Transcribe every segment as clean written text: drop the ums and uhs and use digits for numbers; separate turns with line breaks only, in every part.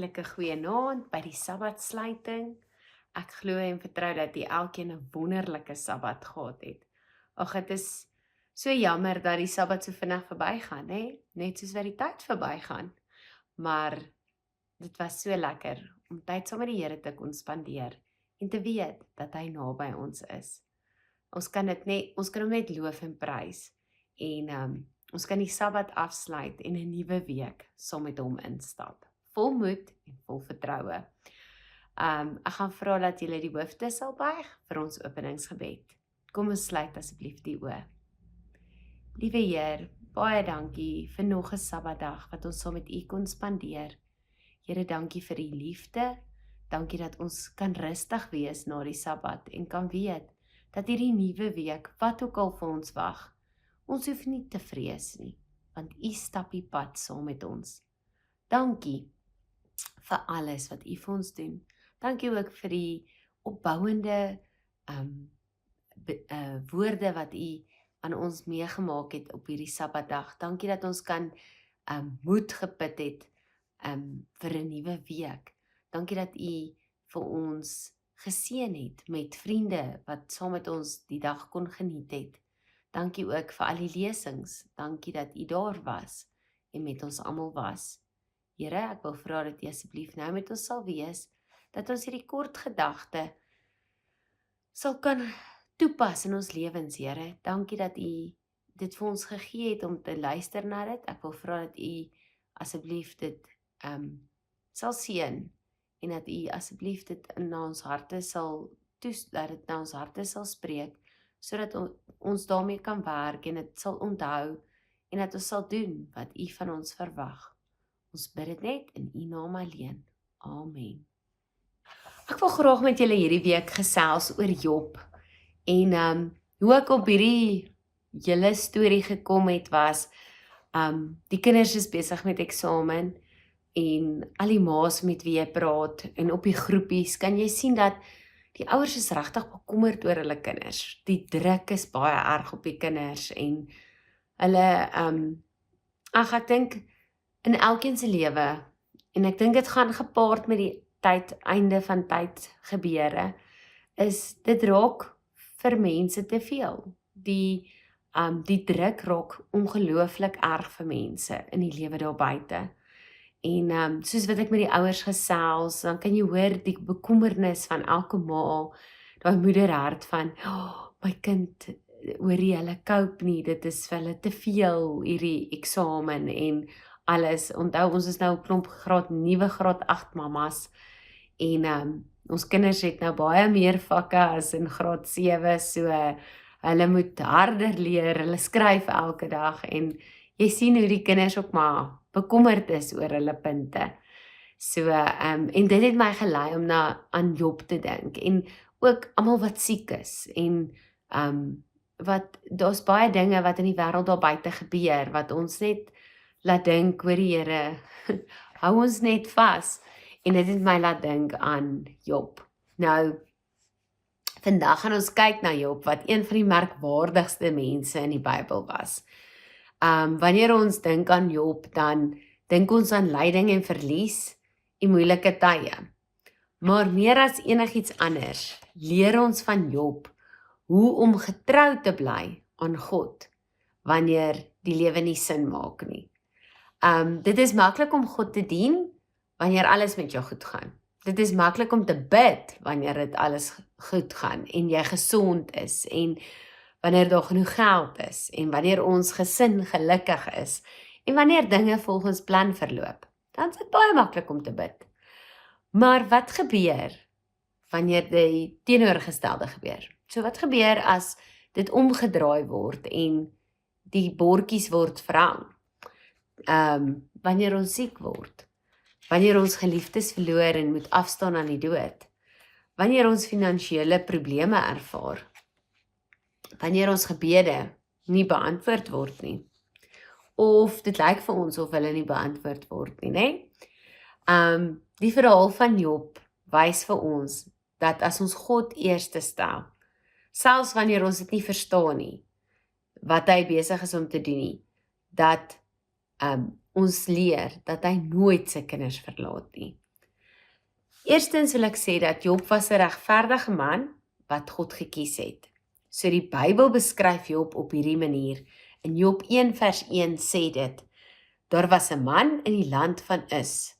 hartlike goeienaand by die Sabbatsluiting. Ek glo en vertrou dat die elkeen 'n wonderlike Sabbat gehad het. Ag, dit is so jammer dat die Sabbat so vinnig verbygaan, hè? Net soos wat die tyd verbygaan. Maar dit was so lekker om tyd saam met die Here te kon spandeer en te weet dat hy naby ons is. Ons kan hom net loof en prys en ons kan die Sabbat afsluit en 'n nuwe week saam met hom instap. Vol moed en vol vertroue. Ek gaan vra dat julle die hoofde sal buig vir ons openingsgebed. Kom ons sluit asseblief die oë. Liewe Heer, baie dankie vir nog 'n Sabbatdag wat ons saam met U kon spandeer. Here, dankie vir U liefde. Dankie dat ons kan rustig wees na die Sabbat en kan weet dat hierdie nuwe week, wat ook al vir ons wag, ons hoef nie te vrees nie, want U stap die pad saam met ons. Dankie vir alles wat U vir ons doen. Dankie ook vir die opbouende woorde wat U aan ons meegemaak het op hierdie Sabbatdag. Dankie dat ons kan moed geput het vir 'n nuwe week. Dankie dat U vir ons geseën het met vriende wat saam met ons die dag kon geniet het. Dankie ook vir al die lesings. Dankie dat U daar was en met ons almal was. Here, ek wil vra dat U asseblief nou met ons sal wees, dat ons hierdie kort gedagte sal kan toepas in ons lewens, Here. Dankie dat U dit vir ons gegee het om te luister na dit. Ek wil vra dat U asseblief dit sal seën en dat U asseblief dit na ons harte sal dat dit na ons harte sal spreek, sodat ons daarmee kan werk en dit sal onthou en dat ons sal doen wat U van ons verwag. Ons bid dit net in U naam alleen. Amen. Ek wil graag met julle hierdie week gesels oor Job. En hoe ek op hierdie hele storie gekom het was, die kinders is besig met eksamen en al die ma's met wie jy praat en op die groepies kan jy sien dat die ouers is regtig bekommerd oor hulle kinders. Die druk is baie erg op die kinders en hulle, ek dink in elkeen se lewe, en ek dink dit gaan gepaard met die einde van tyd gebeure, is dit raak vir mense te veel. Die druk raak ongelooflik erg vir mense in die lewe daar buite. En soos wat ek met die ouers gesels, dan kan jy hoor die bekommernis van elke ma, daai moederhart van, my kind, hoorie, hulle cope nie, dit is vir hulle te veel, hierdie eksamen en alles. Onthou, ons is nou 'n klomp nuwe graad 8 mamas, en ons kinders het nou baie meer vakke as in graad 7, so hulle moet harder leer, hulle skryf elke dag, en jy sien hoe die kinders ook maar bekommerd is oor hulle punte. So, en dit het my gelei om aan Job te dink, en ook almal wat siek is, en daar's baie dinge wat in die wêreld daar buite gebeur, wat ons net laat dink oor die Here, hou ons net vas, en dit het my laat dink aan Job. Nou, vandag gaan ons kyk na Job, wat een van die merkwaardigste mense in die Bybel was. Wanneer ons dink aan Job, dan dink ons aan lyding en verlies en moeilike tye. Maar meer as enigiets anders, leer ons van Job hoe om getrou te bly aan God, wanneer die lewe nie sin maak nie. Dit is maklik om God te dien, wanneer alles met jou goed gaan. Dit is maklik om te bid, wanneer dit alles goed gaan, en jy gesond is, en wanneer daar genoeg geld is, en wanneer ons gesin gelukkig is, en wanneer dinge volgens plan verloop, dan is dit baie maklik om te bid. Maar wat gebeur, wanneer die teenoorgestelde gebeur? So wat gebeur as dit omgedraai word, en die bordjies word verhang? Wanneer ons siek word, wanneer ons geliefdes verloor en moet afstaan aan die dood, wanneer ons finansiële probleme ervaar, wanneer ons gebede nie beantwoord word nie, of dit lyk vir ons of hulle nie beantwoord word nie, né? Die verhaal van Job wys vir ons dat as ons God eerste stel, selfs wanneer ons dit nie verstaan nie, wat hy besig is om te doen nie, dat ons leer dat hy nooit sy kinders verlaat nie. Eerstens wil ek sê dat Job was 'n regverdige man wat God gekies het. So die Bybel beskryf Job op hierdie manier. In Job 1 vers 1 sê dit: Daar was 'n man in die land van Us,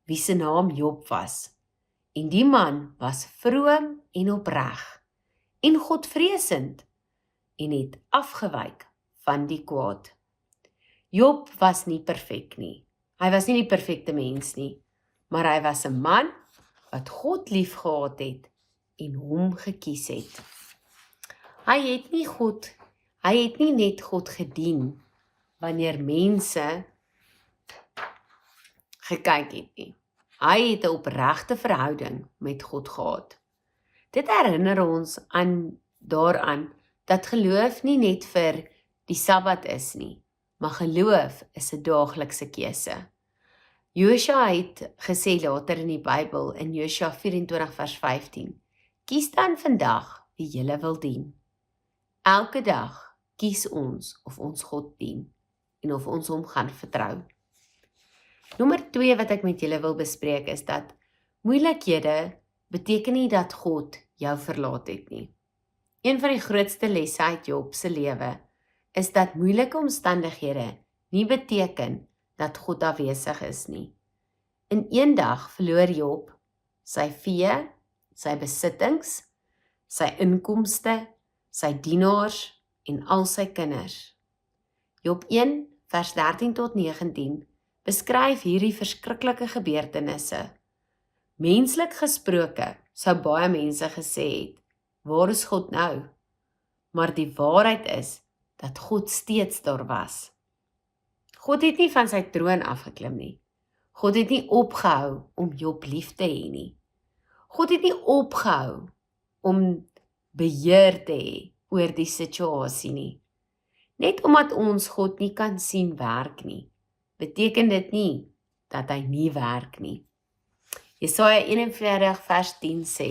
wie se naam Job was. En die man was vroom en opreg en godvreesend en het afgewyk van die kwaad. Job was nie perfek nie. Hy was nie die perfekte mens nie, maar hy was 'n man wat God liefgehad het en hom gekies het. Hy het nie net God gedien wanneer mense gekyk het nie. Hy het 'n opregte verhouding met God gehad. Dit herinner ons daaraan dat geloof nie net vir die Sabbat is nie, maar geloof is 'n daaglikse keuse. Josua het gesê later in die Bybel in Josua 24 vers 15: Kies dan vandag wie julle wil dien. Elke dag kies ons of ons God dien en of ons hom gaan vertrou. Nommer 2 wat ek met julle wil bespreek is dat moeilikhede beteken nie dat God jou verlaat het nie. Een van die grootste lesse uit Job se lewe is dat moeilike omstandighede nie beteken dat God afwesig is nie. In een dag verloor Job sy vee, sy besittings, sy inkomste, sy dienaars en al sy kinders. Job 1 vers 13 tot 19 beskryf hierdie verskriklike gebeurtenisse. Menslik gesproke sou baie mense gesê het: Waar is God nou? Maar die waarheid is dat God steeds daar was. God het nie van sy troon afgeklim nie. God het nie opgehou om Job lief te hê nie. God het nie opgehou om beheer te hê oor die situasie nie. Net omdat ons God nie kan sien werk nie, beteken dit nie dat hy nie werk nie. Jesaja 41 vers 10 sê: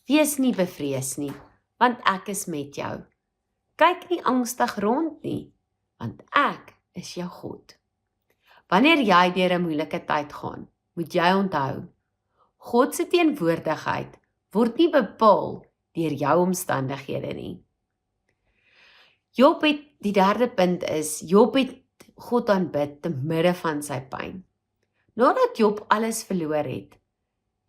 Wees nie bevrees nie, want ek is met jou. Kyk nie angstig rond nie, want ek is jou God. Wanneer jy deur 'n moeilike tyd gaan, moet jy onthou, God se teenwoordigheid word nie bepaal deur jou omstandighede nie. Die derde punt is, Job het God aanbid te midde van sy pyn. Nadat Job alles verloor het,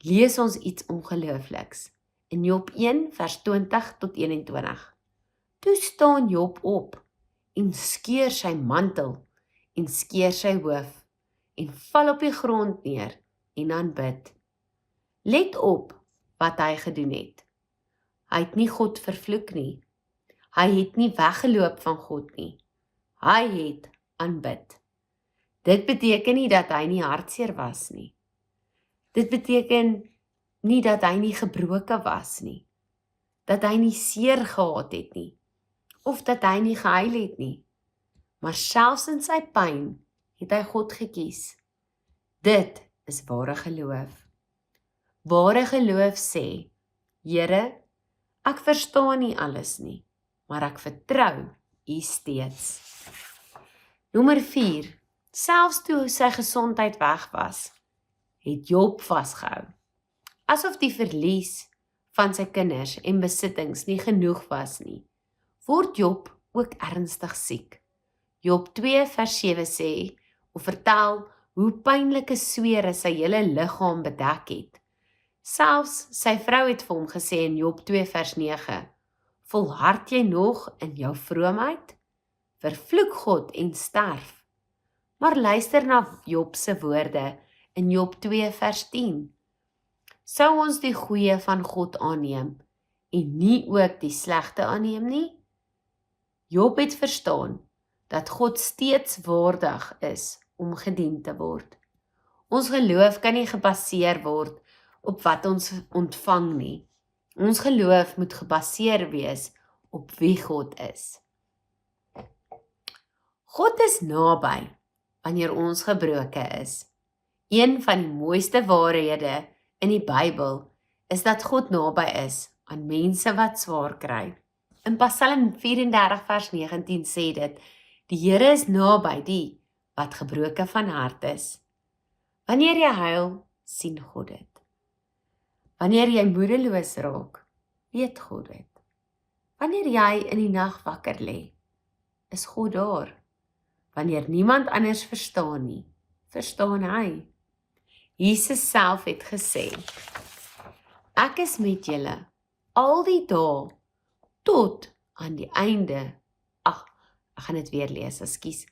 lees ons iets ongeloofliks. In Job 1 vers 20 tot 21. Toe staan Job op en skeur sy mantel en skeer sy hoof en val op die grond neer en aanbid. Let op wat hy gedoen het. Hy het nie God vervloek nie. Hy het nie weggeloop van God nie. Hy het aanbid. Dit beteken nie dat hy nie hartseer was nie. Dit beteken nie dat hy nie gebroken was nie. Dat hy nie seer gehad het nie. Of dat hy nie gehuil het nie. Maar selfs in sy pyn het hy God gekies. Dit is ware geloof. Ware geloof sê: Here, ek verstaan nie alles nie, maar ek vertrou U steeds. Nommer 4. Selfs toe sy gesondheid weg was, het Job vasgehou. Asof die verlies van sy kinders en besittings nie genoeg was nie, word Job ook ernstig siek. Job 2 vers 7 sê, of vertel hoe pynlike swere sy hele liggaam bedek het. Selfs sy vrou het vir hom gesê in Job 2 vers 9, volhard jy nog in jou vroomheid? Vervloek God en sterf. Maar luister na Job se woorde in Job 2 vers 10. Sou ons die goeie van God aanneem en nie ook die slegte aanneem nie? Job het verstaan dat God steeds waardig is om gedien te word. Ons geloof kan nie gebaseer word op wat ons ontvang nie. Ons geloof moet gebaseer wees op wie God is. God is naby wanneer ons gebroken is. Een van die mooiste waarhede in die Bybel is dat God naby is aan mense wat swaar kry. In Psalm 34 vers 19 sê dit, die Here is naby die wat gebroken van hart is. Wanneer jy huil, sien God dit. Wanneer jy moedeloos raak, weet God dit. Wanneer jy in die nag wakker lê, is God daar. Wanneer niemand anders verstaan nie, verstaan hy. Jesus self het gesê, ek is met julle al die dae tot aan die einde. Ek gaan dit weer lees, ekskuus.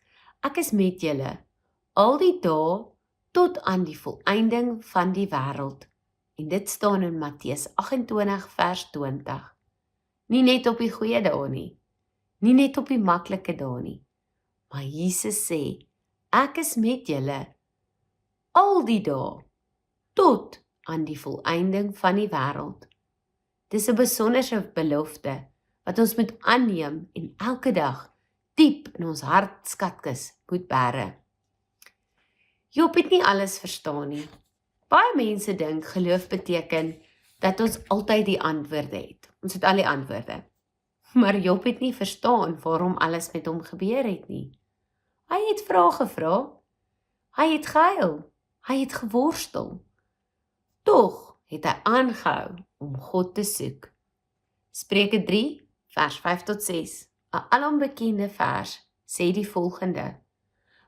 Ek is met julle al die dae tot aan die volëinding van die wêreld. En dit staan in Matteus 28 vers 20. Nie net op die goeie dae nie, nie net op die maklike dae nie, maar Jesus sê, ek is met julle al die dae tot aan die volëinding van die wêreld. Dis 'n besonderse belofte wat ons moet aanneem en elke dag diep in ons hartskatkis moet bære. Job het nie alles verstaan nie. Baie mense dink geloof beteken dat ons altyd die antwoorde het. Ons het al die antwoorde. Maar Job het nie verstaan waarom alles met hom gebeur het nie. Hy het vrae gevra. Hy het gehuil. Hy het geworstel. Tog het hy aangehou om God te soek. Spreuke 3 vers 5 tot 6. 'n alombekende vers sê die volgende: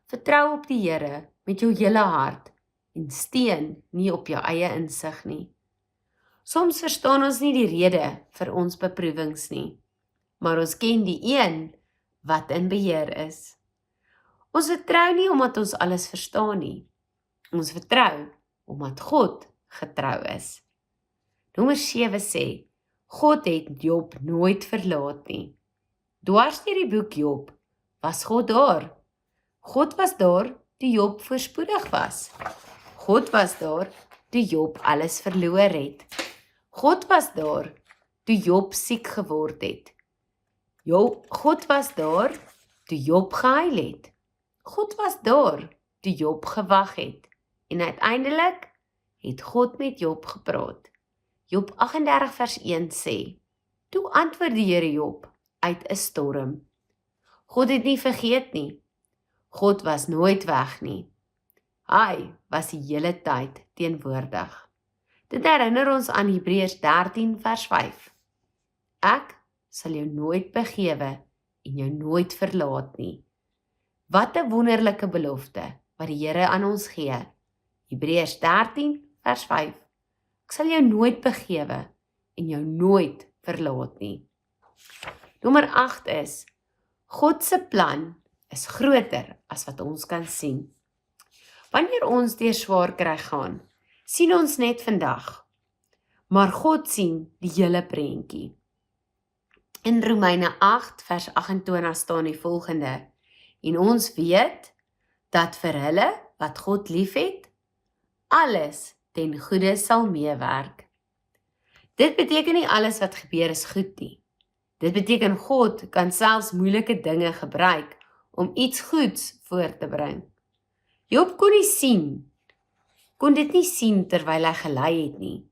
Vertrou op die Here met jou hele hart en steun nie op jou eie insig nie. Soms verstaan ons nie die rede vir ons beproewings nie, maar ons ken die een wat in beheer is. Ons vertrou nie omdat ons alles verstaan nie. Ons vertrou omdat God getrou is. Nommer 7 sê, God het Job nooit verlaat nie. Dwars deur die boek Job was God daar. God was daar toe Job voorspoedig was. God was daar toe Job alles verloor het. God was daar toe Job siek geword het. God was daar toe Job gehuil het. God was daar toe Job gewag het. En uiteindelik het God met Job gepraat. Job 38 vers 1 sê, toe antwoord die Here Job uit 'n storm. God het nie vergeet nie. God was nooit weg nie. Hy was die hele tyd teenwoordig. Dit herinner ons aan Hebreërs 13 vers 5. Ek sal jou nooit begewe en jou nooit verlaat nie. Wat 'n wonderlike belofte wat die Here aan ons gee. Hebreërs 13 vers 5. Ek sal jou nooit begewe en jou nooit verlaat nie. Nommer 8 is, God se plan is groter as wat ons kan sien. Wanneer ons deur swaar kry gaan, sien ons net vandag, maar God sien die hele prentjie. In Romeine 8 vers 28 staan die volgende, en ons weet dat vir hulle wat God liefhet, alles ten goeie sal meewerk. Dit beteken nie alles wat gebeur is goed nie. Dit beteken God kan selfs moeilike dinge gebruik om iets goeds voor te bring. Job kon dit nie sien terwyl hy gelei het nie.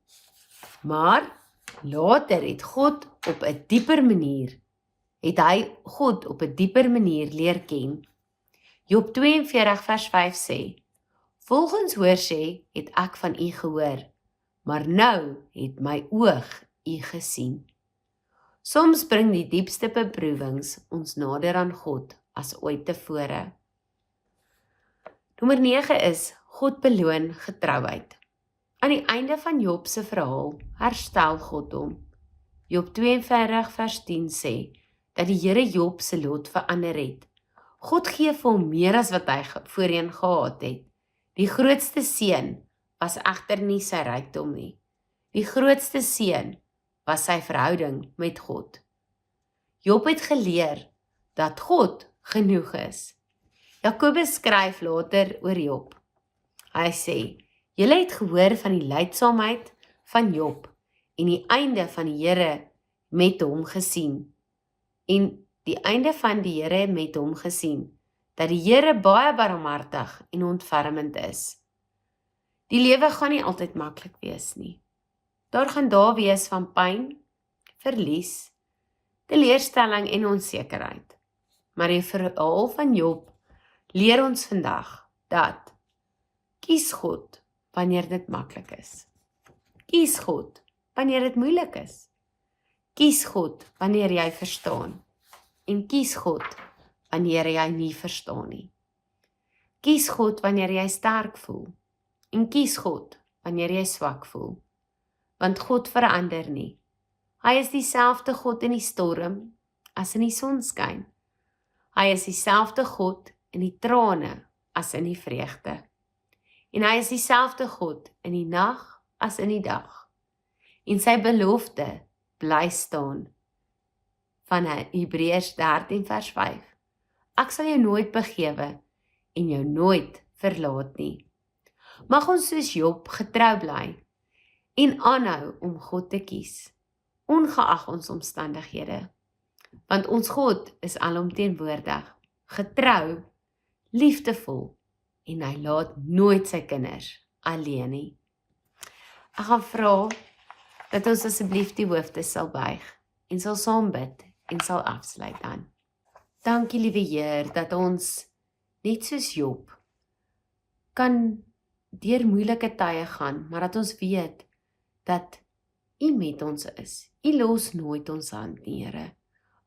Maar later het hy God op 'n dieper manier leer ken. Job 42 vers 5 sê, volgens hoorsê het ek van u gehoor, maar nou het my oog u gesien. Soms bring die diepste beproewings ons nader aan God as ooit tevore. Nommer 9 is, God beloon getrouheid. Aan die einde van Job se verhaal herstel God hom. Job 42 vers 10 sê, dat die Here Job se lot verander het. God gee vir hom meer as wat hy voorheen gehad het. Die grootste seën was egter nie sy rykdom nie. Die grootste seën was sy verhouding met God. Job het geleer dat God genoeg is. Jakobus skryf later oor Job. Hy sê, julle het gehoor van die lydsaamheid van Job en die einde van die Here met hom gesien. Dat die Here baie barmhartig en ontfermend is. Die lewe gaan nie altyd maklik wees nie. Daar gaan dae wees van pyn, verlies, teleurstelling en onsekerheid. Maar die verhaal van Job leer ons vandag dat kies God wanneer dit maklik is. Kies God wanneer dit moeilik is. Kies God wanneer jy verstaan. En kies God wanneer jy nie verstaan nie. Kies God wanneer jy sterk voel. En kies God wanneer jy swak voel. Want God verander nie. Hy is dieselfde God in die storm as in die sonskyn. Hy is dieselfde God in die trane as in die vreugde. En hy is dieselfde God in die nag as in die dag. En sy belofte bly staan. Van Hebreërs 13 vers 5. Ek sal jou nooit begewe en jou nooit verlaat nie. Mag ons soos Job getrou bly en aanhou om God te kies, ongeag ons omstandighede. Want ons God is alomteenwoordig, getrou, liefdevol en hy laat nooit sy kinders alleen nie. Ek gaan vra dat ons asseblief die hoofde sal buig en sal saam bid en sal afsluit dan. Dankie liewe Heer dat ons net soos Job kan deur moeilike tye gaan, maar dat ons weet dat U met ons is. U los nooit ons hand nie, Here.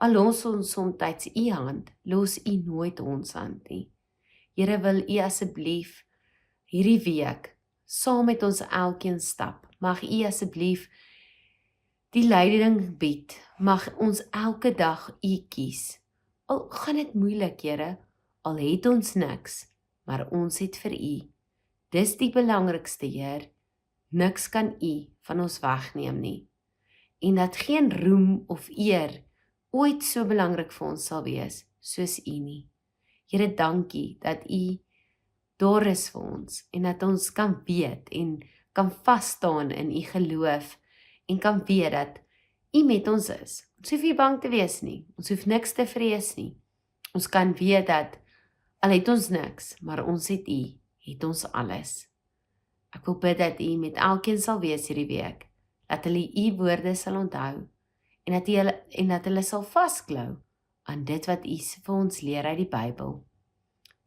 Al los ons soms U hand, los U nooit ons hand nie. Here, wil U asseblief hierdie week saam met ons elkeen stap. Mag U asseblief die leiding bied. Mag ons elke dag U kies. Al gaan dit moeilik, Here, al het ons niks, maar ons het vir U. Dis die belangrikste, Heer. Niks kan U van ons wegneem nie. En dat geen roem of eer ooit so belangrik vir ons sal wees, soos U nie. Here, dankie dat U daar is vir ons, en dat ons kan weet, en kan vasstaan in U geloof, en kan weet dat U met ons is. Ons hoef nie bang te wees nie, ons hoef niks te vrees nie. Ons kan weet dat, al het ons niks, maar ons het U, het ons alles. Ek wil bid dat U met elkeen sal wees hierdie week, dat hulle U woorde sal onthou, en dat hulle sal vasklou aan dit wat U vir ons leer uit die Bybel.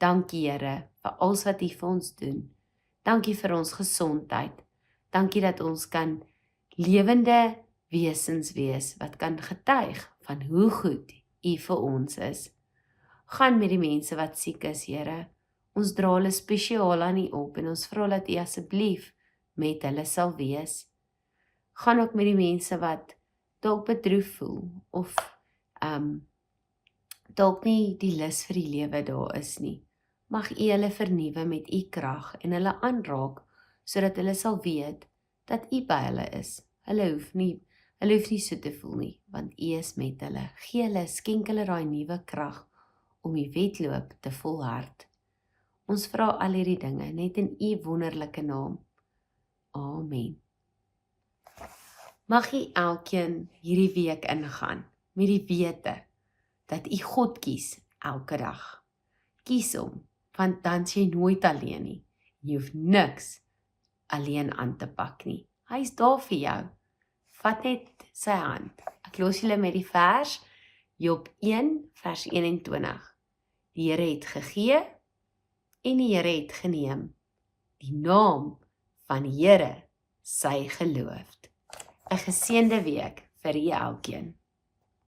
Dankie Here vir alles wat U vir ons doen. Dankie vir ons gesondheid. Dankie dat ons kan lewende wesens wees wat kan getuig van hoe goed U vir ons is. Gaan met die mense wat siek is, Here. Ons dra hulle spesiaal aan U op en ons vra dat U asseblief met hulle sal wees. Gaan ook met die mense wat dalk bedroef voel of dalk nie die lus vir die lewe daar is nie. Mag U hulle vernuwe met U krag en hulle aanraak sodat hulle sal weet dat U by hulle is. Hulle hoef nie so te voel nie, want U is met hulle. Gee hulle, skenk hulle daai nuwe krag om die wedloop te volhard. Ons vra al hierdie dinge net in U wonderlike naam. Amen. Mag U elkeen hierdie week ingaan met die wete dat U God kies elke dag. Kies hom, want dan is jy nooit alleen nie. Jy hoef niks alleen aan te pak nie. Hy is daar vir jou. Vat net sy hand. Ek los julle met die vers, Job 1 vers 21. Die Here het gegee en die Here het geneem. Die naam van die Here sy geloofd. 'n geseënde week vir julle elkeen.